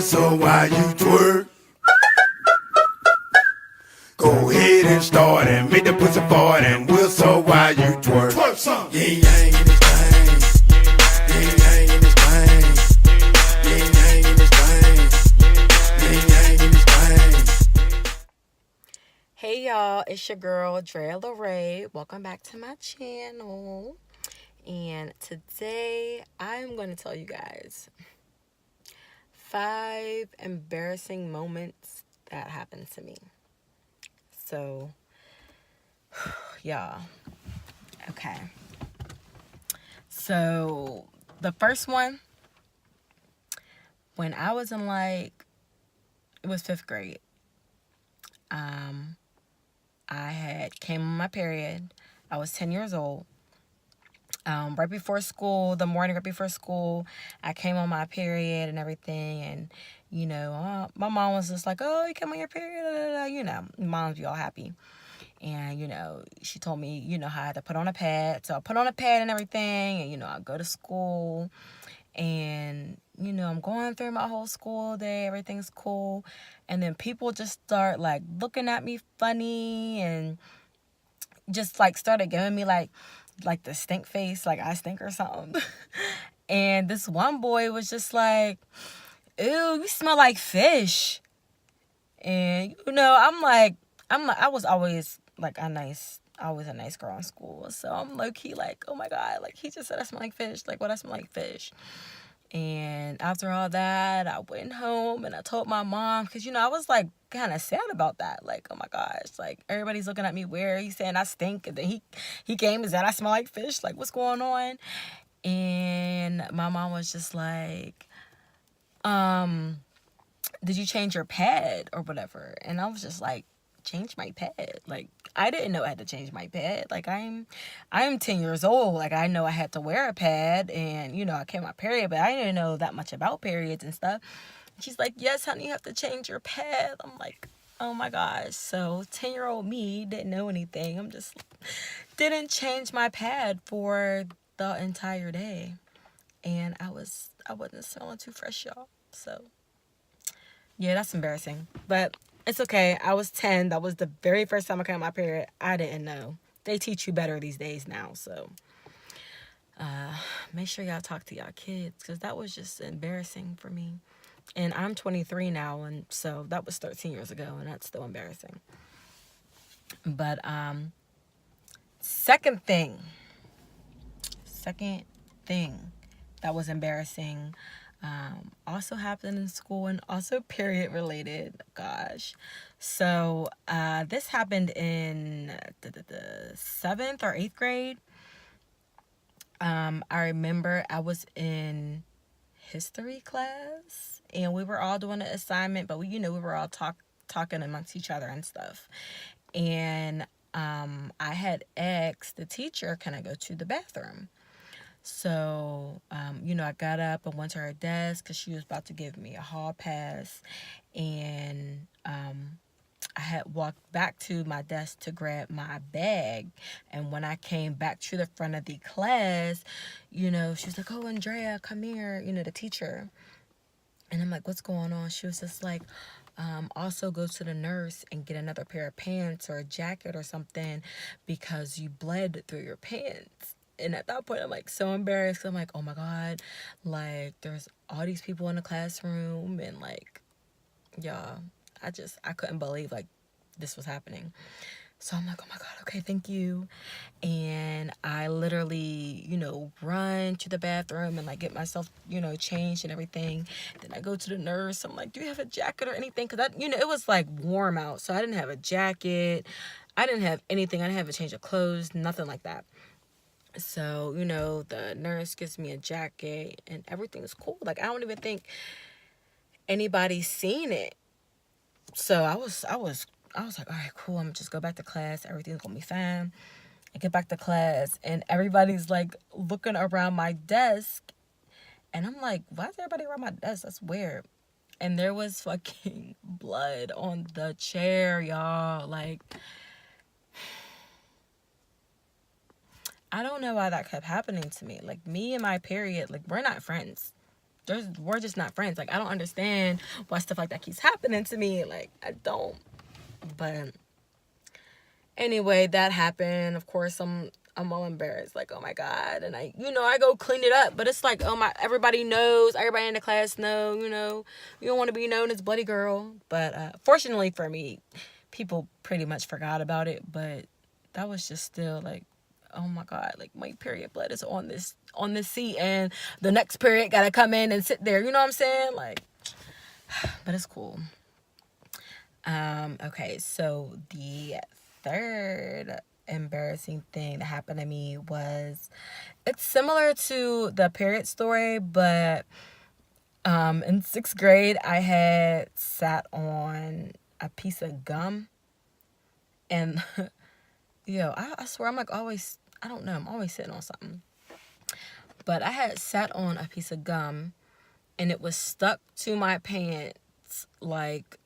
whistle while you twerk. Go ahead and start and make the pussy fart and whistle while you twerk. Twerk some. Yin yang in this thing. Yin yang in this thing. Yin yang in this thing. Yin yang in this thing. Hey y'all, it's your girl Drea LaRae. Welcome back to my channel. And today I'm going to tell you guys 5 embarrassing moments that happened to me. So, y'all, okay. So, the first one, when I was in it was 5th grade. I had came on my period. I was 10 years old. Right before school, the morning right before school, I came on my period and everything. And, my mom was just like, oh, you came on your period. Moms be all happy. And, she told me, how I had to put on a pad. So I put on a pad and everything. And, I go to school. And, I'm going through my whole school day. Everything's cool. And then people just start, looking at me funny and just, started giving me, the stink face, like I stink or something. And this one boy was just like, ew, you smell like fish. And, I was always, always a nice girl in school. So I'm low-key oh my God, he just said I smell like fish. What, I smell like fish? And after all that, I went home and I told my mom, because, I was, kind of sad about that. Oh, my gosh. Everybody's looking at me weird. He's saying I stink. And then he came and said I smell like fish. What's going on? And my mom was just like, did you change your pad or whatever? And I was just like, change my pad? I didn't know I had to change my pad. I'm 10 years old. I know I had to wear a pad and, I came my period, but I didn't know that much about periods and stuff. She's like, yes, honey, you have to change your pad. I'm like, oh my gosh. So 10-year-old me didn't know anything. Didn't change my pad for the entire day. And I wasn't smelling too fresh, y'all. So yeah, that's embarrassing. But it's okay. I was 10. That was the very first time I came on my period. I didn't know. They teach you better these days now. So make sure y'all talk to y'all kids, because that was just embarrassing for me. And I'm 23 now, and so that was 13 years ago, and that's still embarrassing. But second thing that was embarrassing also happened in school and also period related. Gosh. So this happened in the 7th or 8th grade. I remember I was in history class and we were all doing an assignment, but we were all talking amongst each other and stuff. And I had asked the teacher, can I go to the bathroom? So, I got up and went to her desk because she was about to give me a hall pass. And I had walked back to my desk to grab my bag. And when I came back to the front of the class, she was like, oh, Andrea, come here, the teacher. And I'm like, what's going on? She was just like, also go to the nurse and get another pair of pants or a jacket or something because you bled through your pants. And at that point, I'm so embarrassed. I'm like, oh my God, there's all these people in the classroom. And y'all, I couldn't believe this was happening. So I'm like, oh my God, okay, thank you. And I literally, run to the bathroom and get myself, changed and everything. Then I go to the nurse. I'm like, do you have a jacket or anything? Because, it was warm out. So I didn't have a jacket. I didn't have anything. I didn't have a change of clothes, nothing like that. So, the nurse gives me a jacket and everything's cool. I don't even think anybody's seen it. So I was like, all right, cool. I'm gonna just go back to class. Everything's gonna be fine. I get back to class and everybody's looking around my desk. And I'm like, why is everybody around my desk? That's weird. And there was fucking blood on the chair, y'all. I don't know why that kept happening to me. Me and my period, we're not friends. we're just not friends. Like, I don't understand why stuff like that keeps happening to me. Like, I don't. But anyway, that happened. Of course, I'm all embarrassed. Like, oh my God. And I go clean it up. But it's like, oh my, everybody knows. Everybody in the class know, you don't want to be known as Bloody Girl. But fortunately for me, people pretty much forgot about it. But that was just still like, oh my God, like my period blood is on this seat, and the next period gotta come in and sit there. You know what I'm saying? Like, but it's cool. Okay, so the third embarrassing thing that happened to me was, it's similar to the period story, but in 6th grade I had sat on a piece of gum, and I swear I'm like always, I don't know, I'm always sitting on something. But I had sat on a piece of gum, and it was stuck to my pants like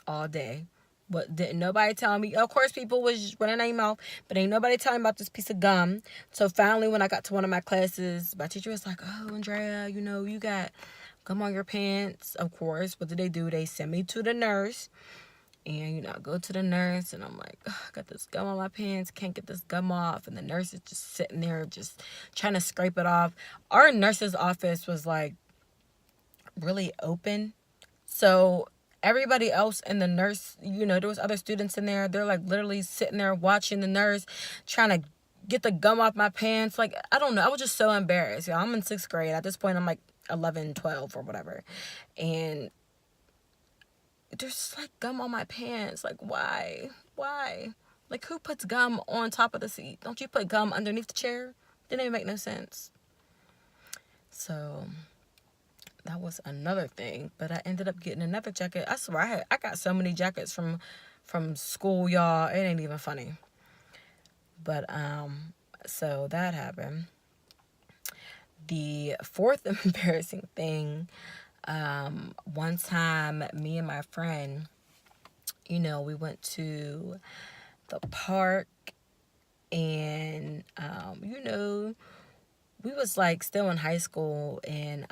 all day. But didn't nobody tell me. Of course, people was just running their mouth, but ain't nobody telling me about this piece of gum. So finally, when I got to one of my classes, my teacher was like, "Oh, Andrea, you got gum on your pants." Of course, what did they do? They sent me to the nurse. And, I go to the nurse, and I'm like, I got this gum on my pants, can't get this gum off. And the nurse is just sitting there just trying to scrape it off. Our nurse's office was, like, really open. So everybody else in the nurse, there was other students in there. They're, like, literally sitting there watching the nurse, trying to get the gum off my pants. Like, I don't know. I was just so embarrassed. I'm in 6th grade. At this point, I'm, like, 11, 12 or whatever. And there's like gum on my pants. Like, why? Like, who puts gum on top of the seat? Don't you put gum underneath the chair? Didn't even make no sense. So that was another thing. But I ended up getting another jacket. I swear I got so many jackets from school, y'all. It ain't even funny. But so that happened. The fourth embarrassing thing, one time me and my friend, we went to the park, and we was like still in high school, and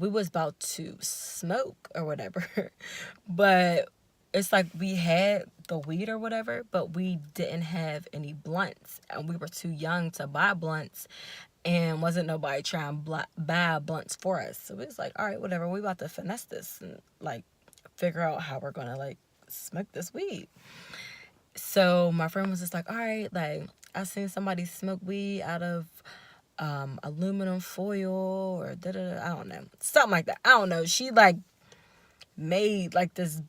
we was about to smoke or whatever. But it's like we had the weed or whatever, but we didn't have any blunts, and we were too young to buy blunts, and wasn't nobody trying to buy blunts for us. So it was like, all right, whatever, we about to finesse this and like figure out how we're gonna like smoke this weed. So my friend was just like, all right, like, I seen somebody smoke weed out of aluminum foil or I don't know, something like that. I don't know. She like made like this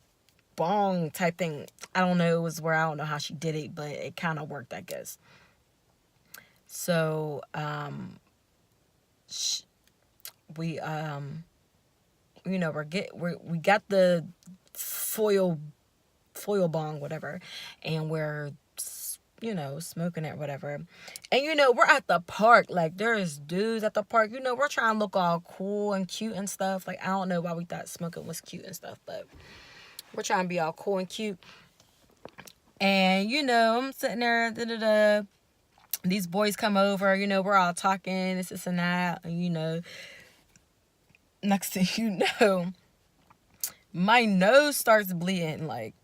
bong type thing. I don't know. It was where I don't know how she did it, but it kind of worked, I guess. So we we got the foil bong, whatever, and we're smoking it, whatever. And we're at the park, like there's dudes at the park, we're trying to look all cool and cute and stuff. Like, I don't know why we thought smoking was cute and stuff, but we're trying to be all cool and cute. And I'm sitting there, these boys come over, we're all talking, this and that, and next thing you know, my nose starts bleeding, like,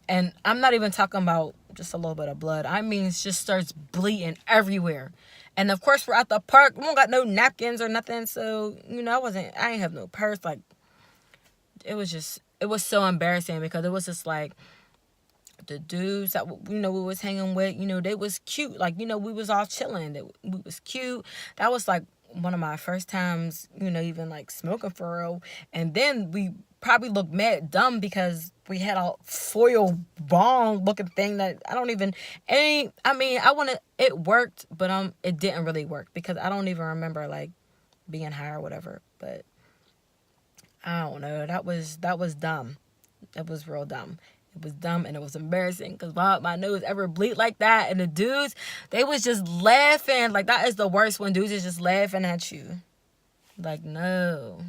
and I'm not even talking about just a little bit of blood. I mean, it just starts bleeding everywhere. And of course, we're at the park. We don't got no napkins or nothing. So, I ain't have no purse. Like, it was so embarrassing, because it was just like the dudes that, we was hanging with, they was cute. Like, we was all chilling. We was cute. That was like one of my first times, even like smoking for real. And then we probably looked mad dumb because we had a foil bong looking thing that it worked, but it didn't really work, because I don't even remember like being high or whatever. But I don't know, that was dumb. It was real dumb. It was dumb, and it was embarrassing, because why would my nose ever bleed like that? And the dudes, they was just laughing. Like, that is the worst, when dudes is just laughing at you. Like, no,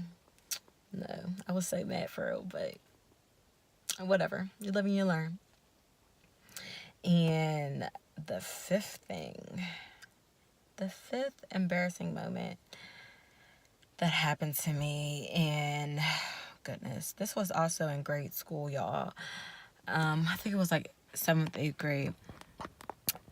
I was so mad for real, but whatever. You live and you learn. And the fifth embarrassing moment that happened to me. And goodness, this was also in grade school, y'all. I think it was like 7th, 8th grade.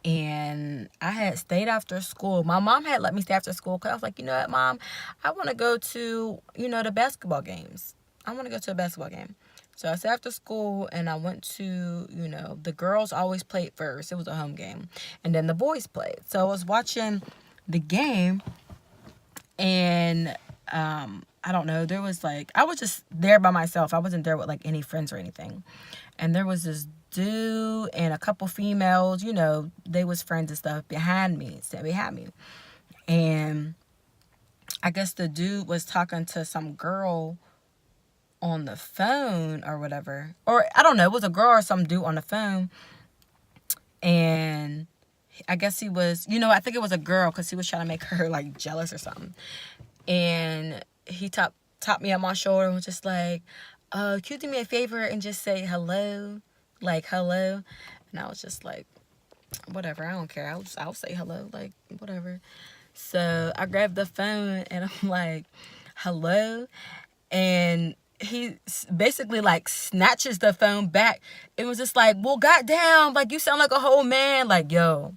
And I had stayed after school. My mom had let me stay after school because I was like, you know what, Mom? I want to go to, the basketball games. I want to go to a basketball game. So I stayed after school and I went to, the girls always played first. It was a home game. And then the boys played. So I was watching the game and I don't know. There was I was just there by myself. I wasn't there with any friends or anything. And there was this dude and a couple females, they was friends and stuff behind me, And I guess the dude was talking to some girl on the phone or whatever. Or I don't know, it was a girl or some dude on the phone. And I guess he was, I think it was a girl because he was trying to make her jealous or something. And he tapped me on my shoulder and was just like, could you do me a favor and just say hello? Hello. And I was just like, whatever, I don't care. I'll say hello, whatever. So I grabbed the phone and I'm like, hello. And he basically snatches the phone back. It was just like, well, goddamn, you sound like a whole man. Yo,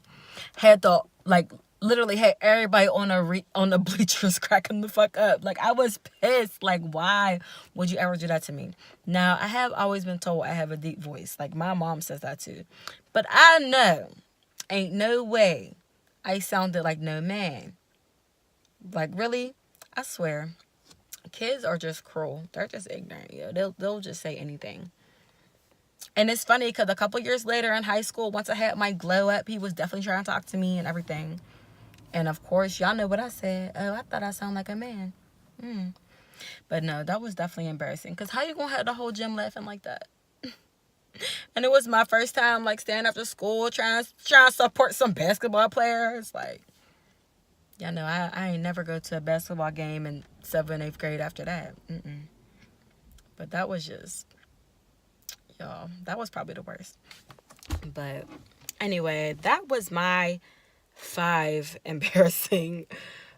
had the, literally had everybody on the bleachers cracking the fuck up. I was pissed. Why would you ever do that to me? Now, I have always been told I have a deep voice. My mom says that too. But I know, ain't no way I sounded like no man. Really? I swear. Kids are just cruel. They're just ignorant. They'll just say anything. And it's funny because a couple years later in high school, once I had my glow up, he was definitely trying to talk to me and everything. And of course, y'all know what I said. Oh, I thought I sound like a man. But no, that was definitely embarrassing. Because how you going to have the whole gym laughing like that? And it was my first time, staying after school, trying to support some basketball players. Y'all know, I ain't never go to a basketball game in 7th, 8th grade after that. But that was just, y'all, that was probably the worst. But anyway, that was my 5 embarrassing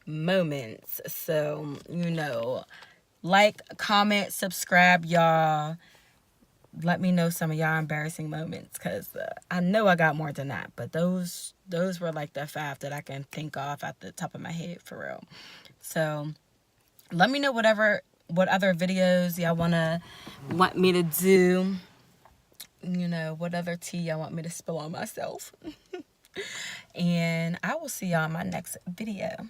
moments. So, comment, subscribe, y'all. Let me know some of y'all embarrassing moments because I know I got more than that. But those were the 5 that I can think of at the top of my head for real. So let me know what other videos y'all want me to do. What other tea y'all want me to spill on myself. And I will see y'all in my next video.